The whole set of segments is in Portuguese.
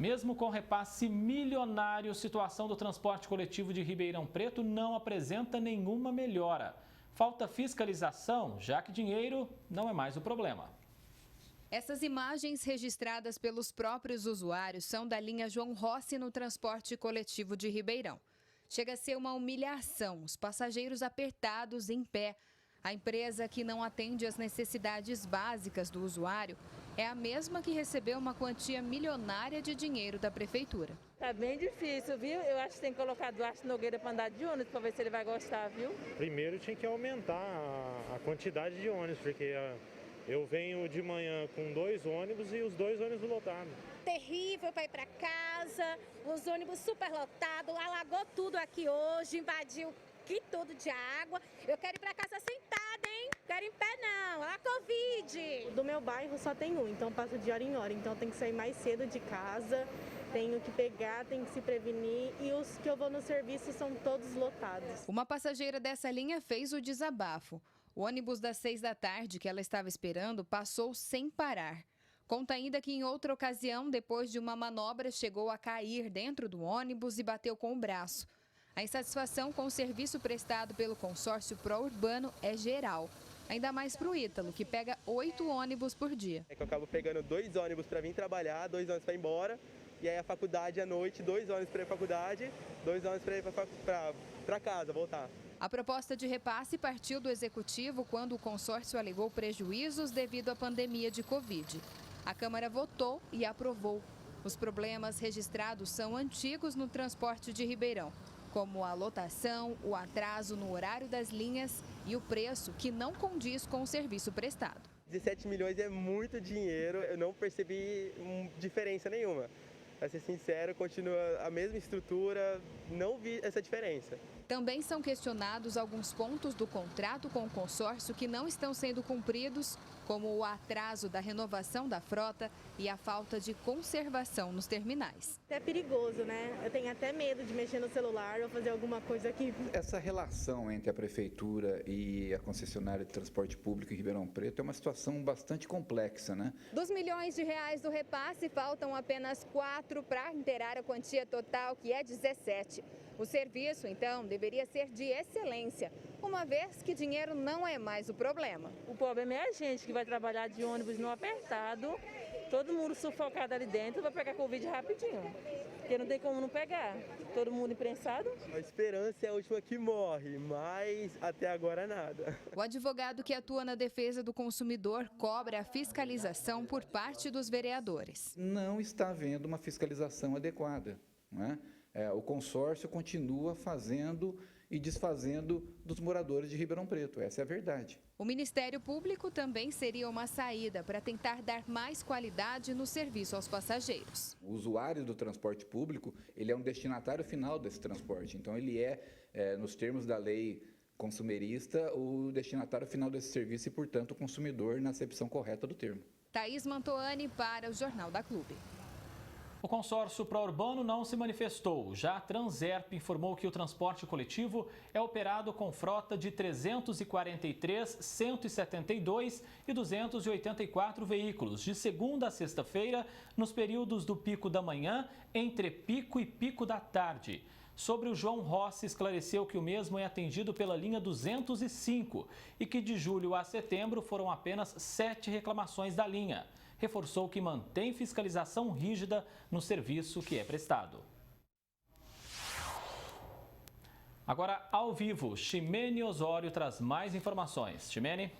Mesmo com repasse milionário, a situação do transporte coletivo de Ribeirão Preto não apresenta nenhuma melhora. Falta fiscalização, já que dinheiro não é mais o problema. Essas imagens registradas pelos próprios usuários são da linha João Rossi no transporte coletivo de Ribeirão. Chega a ser uma humilhação, os passageiros apertados em pé. A empresa que não atende às necessidades básicas do usuário é a mesma que recebeu uma quantia milionária de dinheiro da prefeitura. Tá bem difícil, viu? Eu acho que tem que colocar Duarte Nogueira para andar de ônibus para ver se ele vai gostar, viu? Primeiro tinha que aumentar a quantidade de ônibus, porque eu venho de manhã com 2 ônibus e os 2 ônibus lotados. Terrível para ir para casa, os ônibus super lotados, alagou tudo aqui hoje, invadiu aqui tudo de água. Eu quero ir para casa sentada, hein? Quero em pé não, a Covid. Do meu bairro só tem um, então eu passo de hora em hora, então tem que sair mais cedo de casa, tenho que pegar, tenho que se prevenir e os que eu vou no serviço são todos lotados. Uma passageira dessa linha fez o desabafo. O ônibus das 6 da tarde que ela estava esperando passou sem parar. Conta ainda que em outra ocasião, depois de uma manobra, chegou a cair dentro do ônibus e bateu com o braço. A insatisfação com o serviço prestado pelo consórcio Pró-Urbano é geral. Ainda mais para o Ítalo, que pega 8 ônibus por dia. Eu acabo pegando 2 ônibus para vir trabalhar, 2 ônibus para ir embora. E aí a faculdade à noite, 2 ônibus para ir para a faculdade, 2 ônibus para ir para casa, voltar. A proposta de repasse partiu do executivo quando o consórcio alegou prejuízos devido à pandemia de Covid. A Câmara votou e aprovou. Os problemas registrados são antigos no transporte de Ribeirão, como a lotação, o atraso no horário das linhas e o preço que não condiz com o serviço prestado. 17 milhões é muito dinheiro, eu não percebi diferença nenhuma. Para ser sincero, continua a mesma estrutura, não vi essa diferença. Também são questionados alguns pontos do contrato com o consórcio que não estão sendo cumpridos, como o atraso da renovação da frota e a falta de conservação nos terminais. É perigoso, né? Eu tenho até medo de mexer no celular ou fazer alguma coisa aqui. Essa relação entre a prefeitura e a concessionária de transporte público em Ribeirão Preto é uma situação bastante complexa, né? Dos milhões de reais do repasse, faltam apenas 4 para inteirar a quantia total, que é 17. O serviço, então, deveria ser de excelência, uma vez que dinheiro não é mais o problema. O problema é a gente que vai trabalhar de ônibus no apertado, todo mundo sufocado ali dentro, vai pegar Covid rapidinho, porque não tem como não pegar, todo mundo imprensado. A esperança é a última que morre, mas até agora nada. O advogado que atua na defesa do consumidor cobra a fiscalização por parte dos vereadores. Não está havendo uma fiscalização adequada, não é? O consórcio continua fazendo e desfazendo dos moradores de Ribeirão Preto, essa é a verdade. O Ministério Público também seria uma saída para tentar dar mais qualidade no serviço aos passageiros. O usuário do transporte público, ele é um destinatário final desse transporte, então ele nos termos da lei consumerista, o destinatário final desse serviço e, portanto, o consumidor na acepção correta do termo. Thaís Mantoani para o Jornal da Clube. O consórcio Pró-Urbano não se manifestou. Já a Transerp informou que o transporte coletivo é operado com frota de 343, 172 e 284 veículos, de segunda a sexta-feira, nos períodos do pico da manhã, entre pico e pico da tarde. Sobre o João Rossi, esclareceu que o mesmo é atendido pela linha 205 e que de julho a setembro foram apenas 7 reclamações da linha. Reforçou que mantém fiscalização rígida no serviço que é prestado. Agora, ao vivo, Ximene Osório traz mais informações. Ximene?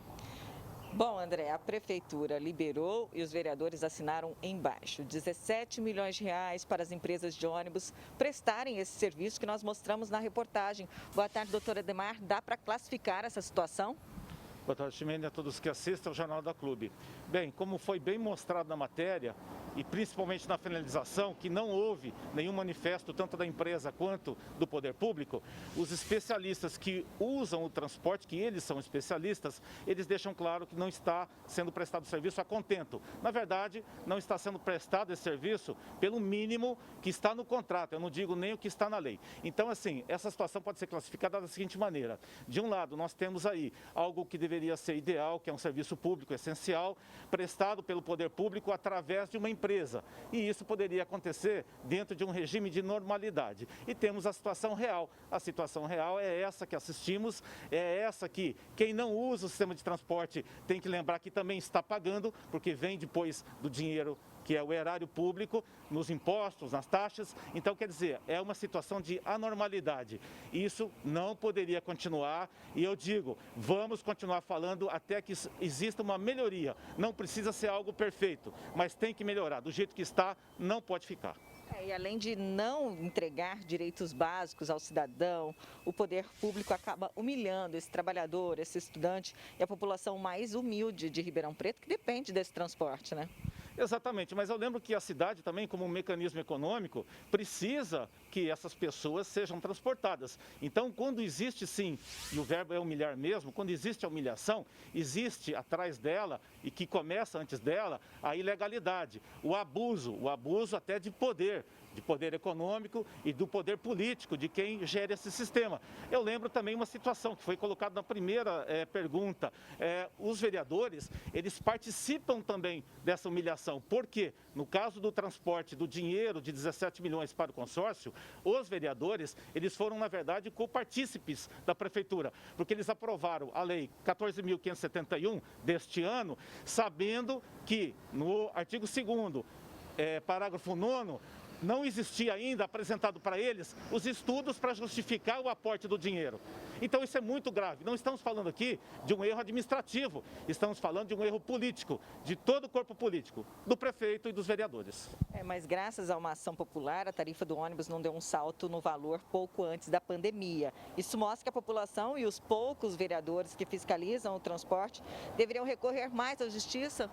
Bom, André, a Prefeitura liberou e os vereadores assinaram embaixo 17 milhões de reais para as empresas de ônibus prestarem esse serviço que nós mostramos na reportagem. Boa tarde, doutora Ademar. Dá para classificar essa situação? Boa tarde, Ximene, a todos que assistem ao Jornal da Clube. Bem, como foi bem mostrado na matéria, e principalmente na finalização, que não houve nenhum manifesto, tanto da empresa quanto do poder público, os especialistas que usam o transporte, que eles são especialistas, eles deixam claro que não está sendo prestado serviço a contento. Na verdade, não está sendo prestado esse serviço pelo mínimo que está no contrato, eu não digo nem o que está na lei. Então, assim, essa situação pode ser classificada da seguinte maneira. De um lado, nós temos aí algo que deveria ser ideal, que é um serviço público essencial, prestado pelo poder público através de uma empresa empresa. E isso poderia acontecer dentro de um regime de normalidade. E temos a situação real. A situação real é essa que assistimos, é essa que quem não usa o sistema de transporte tem que lembrar que também está pagando, porque vem depois do dinheiro que é o erário público, nos impostos, nas taxas. Então, quer dizer, é uma situação de anormalidade. Isso não poderia continuar e eu digo, vamos continuar falando até que exista uma melhoria. Não precisa ser algo perfeito, mas tem que melhorar. Do jeito que está, não pode ficar. E além de não entregar direitos básicos ao cidadão, o poder público acaba humilhando esse trabalhador, esse estudante e a população mais humilde de Ribeirão Preto, que depende desse transporte, né? Exatamente, mas eu lembro que a cidade também, como um mecanismo econômico, precisa que essas pessoas sejam transportadas. Então, quando existe sim, e o verbo é humilhar mesmo, quando existe a humilhação, existe atrás dela, e que começa antes dela, a ilegalidade, o abuso até de poder econômico e do poder político de quem gera esse sistema. Eu lembro também uma situação que foi colocada na primeira pergunta. Os vereadores, eles participam também dessa humilhação. Por quê? No caso do transporte do dinheiro de 17 milhões para o consórcio, os vereadores, eles foram, na verdade, copartícipes da prefeitura, porque eles aprovaram a lei 14.571 deste ano, sabendo que no artigo 2º, parágrafo 9º, não existia ainda apresentado para eles os estudos para justificar o aporte do dinheiro. Então isso é muito grave. Não estamos falando aqui de um erro administrativo, estamos falando de um erro político, de todo o corpo político, do prefeito e dos vereadores. Mas graças a uma ação popular, a tarifa do ônibus não deu um salto no valor pouco antes da pandemia. Isso mostra que a população e os poucos vereadores que fiscalizam o transporte deveriam recorrer mais à justiça?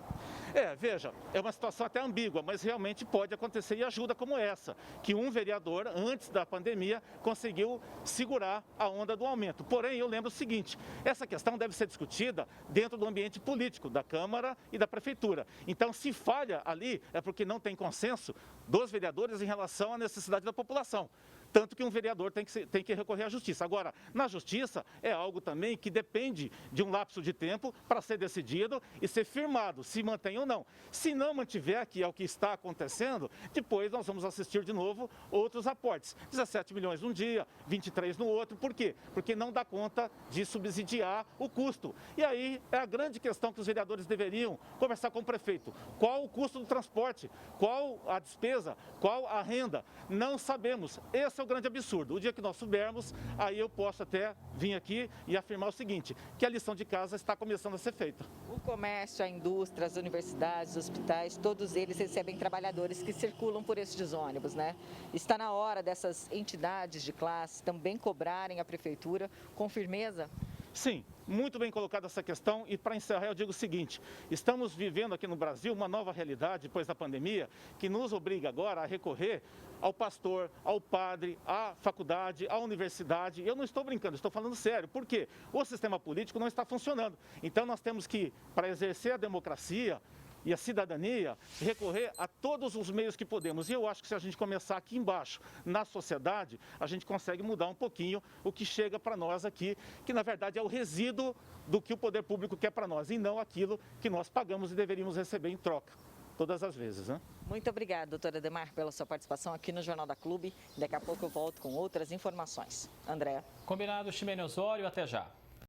Veja, é uma situação até ambígua, mas realmente pode acontecer e ajuda como essa, que um vereador, antes da pandemia, conseguiu segurar a onda do aumento. Porém, eu lembro o seguinte, essa questão deve ser discutida dentro do ambiente político, da Câmara e da Prefeitura. Então, se falha ali, é porque não tem consenso dos vereadores em relação à necessidade da população. Tanto que um vereador tem que recorrer à justiça. Agora, na justiça é algo também que depende de um lapso de tempo para ser decidido e ser firmado, se mantém ou não. Se não mantiver, que é o que está acontecendo, depois nós vamos assistir de novo outros aportes. 17 milhões num dia, 23 no outro. Por quê? Porque não dá conta de subsidiar o custo. E aí é a grande questão que os vereadores deveriam conversar com o prefeito. Qual o custo do transporte? Qual a despesa? Qual a renda? Não sabemos. Esse é o grande absurdo. O dia que nós soubermos, aí eu posso até vir aqui e afirmar o seguinte, que a lição de casa está começando a ser feita. O comércio, a indústria, as universidades, os hospitais, todos eles recebem trabalhadores que circulam por estes ônibus, né? Está na hora dessas entidades de classe também cobrarem a prefeitura com firmeza? Sim, muito bem colocada essa questão e para encerrar eu digo o seguinte, estamos vivendo aqui no Brasil uma nova realidade depois da pandemia que nos obriga agora a recorrer ao pastor, ao padre, à faculdade, à universidade. Eu não estou brincando, estou falando sério. Por quê? O sistema político não está funcionando. Então nós temos que, para exercer a democracia e a cidadania, recorrer a todos os meios que podemos. E eu acho que se a gente começar aqui embaixo, na sociedade, a gente consegue mudar um pouquinho o que chega para nós aqui, que na verdade é o resíduo do que o poder público quer para nós, e não aquilo que nós pagamos e deveríamos receber em troca, todas as vezes, né? Muito obrigada, doutora Ademar, pela sua participação aqui no Jornal da Clube. Daqui a pouco eu volto com outras informações. Andréa. Combinado, Ximene Osório, até já.